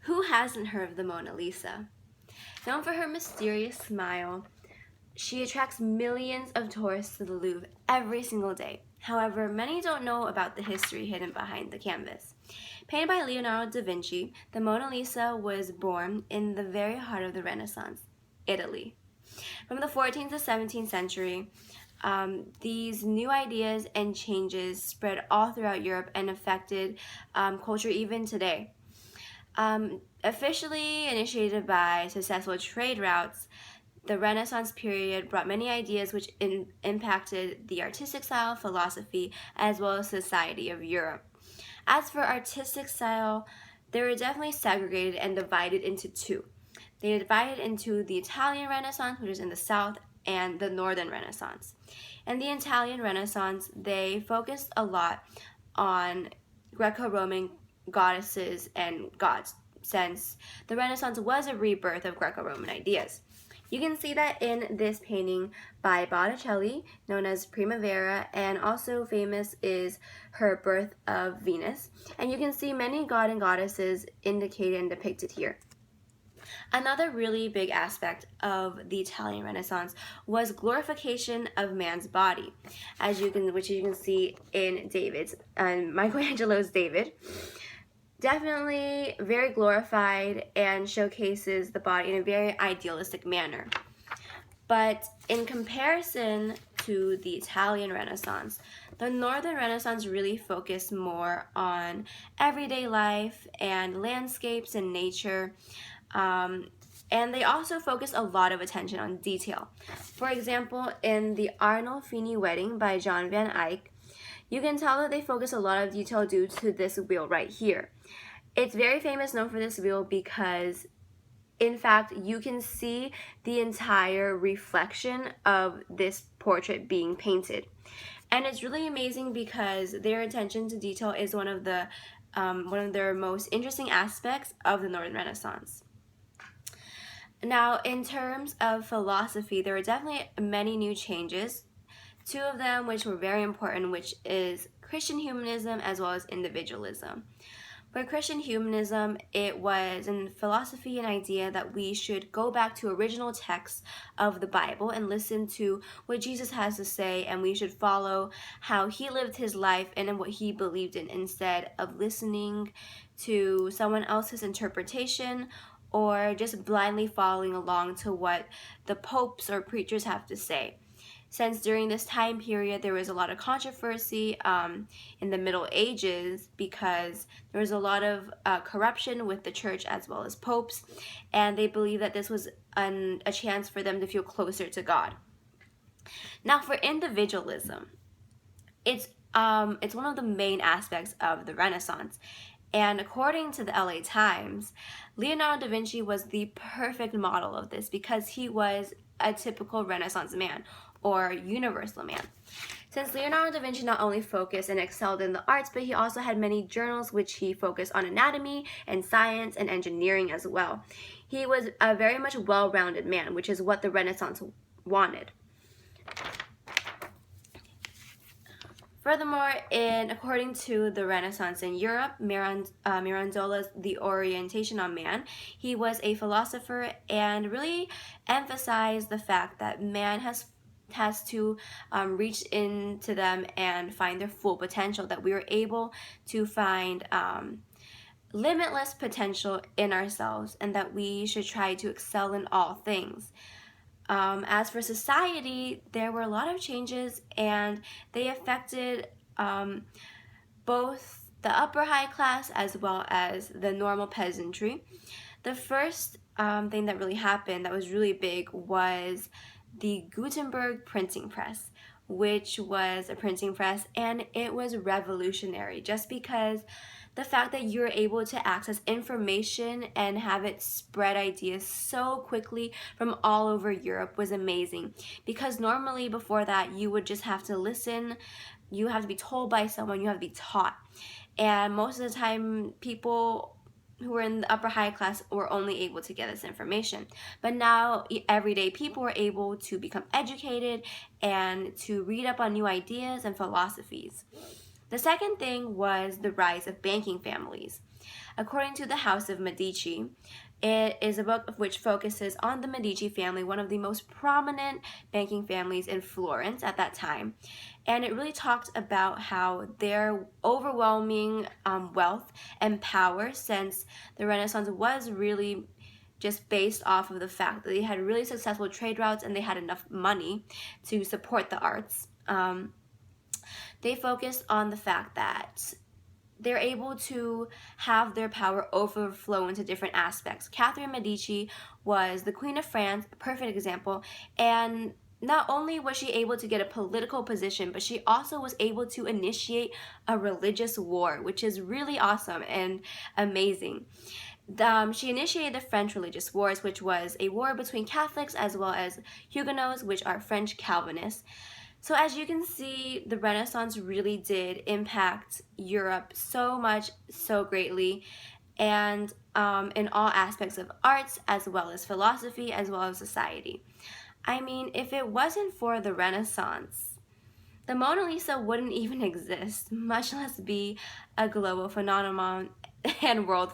Who hasn't heard of the Mona Lisa? Known for her mysterious smile, she attracts millions of tourists to the Louvre every single day. However, many don't know about the history hidden behind the canvas. Painted by Leonardo da Vinci, the Mona Lisa was born in the very heart of the Renaissance, Italy. From the 14th to 17th century, these new ideas and changes spread all throughout Europe and affected culture even today. Officially initiated by successful trade routes, the Renaissance period brought many ideas which impacted the artistic style, philosophy, as well as society of Europe. As for artistic style, they were definitely segregated and divided into two. They are divided into the Italian Renaissance, which is in the south, and the Northern Renaissance. In the Italian Renaissance, they focused a lot on Greco-Roman goddesses and gods, since the Renaissance was a rebirth of Greco-Roman ideas. You can see that in this painting by Botticelli, known as Primavera, and also famous is her Birth of Venus. And you can see many god and goddesses indicated and depicted here. Another really big aspect of the Italian Renaissance was glorification of man's body, which you can see in Michelangelo's David. Definitely very glorified and showcases the body in a very idealistic manner. But in comparison to the Italian Renaissance, the Northern Renaissance really focused more on everyday life and landscapes and nature. And they also focus a lot of attention on detail. For example, in the Arnolfini Wedding by John van Eyck, you can tell that they focus a lot of detail due to this wheel right here. It's very famous, known for this wheel because, in fact, you can see the entire reflection of this portrait being painted. And it's really amazing because their attention to detail is one of their most interesting aspects of the Northern Renaissance. Now, in terms of philosophy, there were definitely many new changes. Two of them which were very important, which is Christian humanism as well as individualism. For Christian humanism, it was in philosophy an idea that we should go back to original texts of the Bible and listen to what Jesus has to say, and we should follow how he lived his life and what he believed in, instead of listening to someone else's interpretation or just blindly following along to what the popes or preachers have to say. Since during this time period there was a lot of controversy in the Middle Ages because there was a lot of corruption with the church as well as popes, and they believed that this was a chance for them to feel closer to God. Now, for individualism, it's one of the main aspects of the Renaissance. And according to the LA Times, Leonardo da Vinci was the perfect model of this because he was a typical Renaissance man or universal man. Since Leonardo da Vinci not only focused and excelled in the arts, but he also had many journals which he focused on anatomy and science and engineering as well. He was a very much well-rounded man, which is what the Renaissance wanted. Furthermore, according to the Renaissance in Europe, Mirandola's The Orientation on Man, he was a philosopher and really emphasized the fact that man has to reach into them and find their full potential, that we are able to find limitless potential in ourselves, and that we should try to excel in all things. As for society, there were a lot of changes, and they affected both the upper high class as well as the normal peasantry. The first thing that really happened that was really big was the Gutenberg printing press, which was a printing press, and it was revolutionary just because the fact that you're able to access information and have it spread ideas so quickly from all over Europe was amazing. Because normally before that, you would just have to listen, you have to be told by someone, you have to be taught. And most of the time, people who were in the upper high class were only able to get this information. But now, everyday people were able to become educated and to read up on new ideas and philosophies. The second thing was the rise of banking families. According to the House of Medici, it is a book which focuses on the Medici family, one of the most prominent banking families in Florence at that time. And it really talked about how their overwhelming wealth and power, since the Renaissance was really just based off of the fact that they had really successful trade routes and they had enough money to support the arts. They focused on the fact that they're able to have their power overflow into different aspects. Catherine Medici was the Queen of France, a perfect example, and not only was she able to get a political position, but she also was able to initiate a religious war, which is really awesome and amazing. She initiated the French Religious Wars, which was a war between Catholics as well as Huguenots, which are French Calvinists. So as you can see, the Renaissance really did impact Europe so much, so greatly, and in all aspects of arts, as well as philosophy, as well as society. I mean, if it wasn't for the Renaissance, the Mona Lisa wouldn't even exist, much less be a global phenomenon and world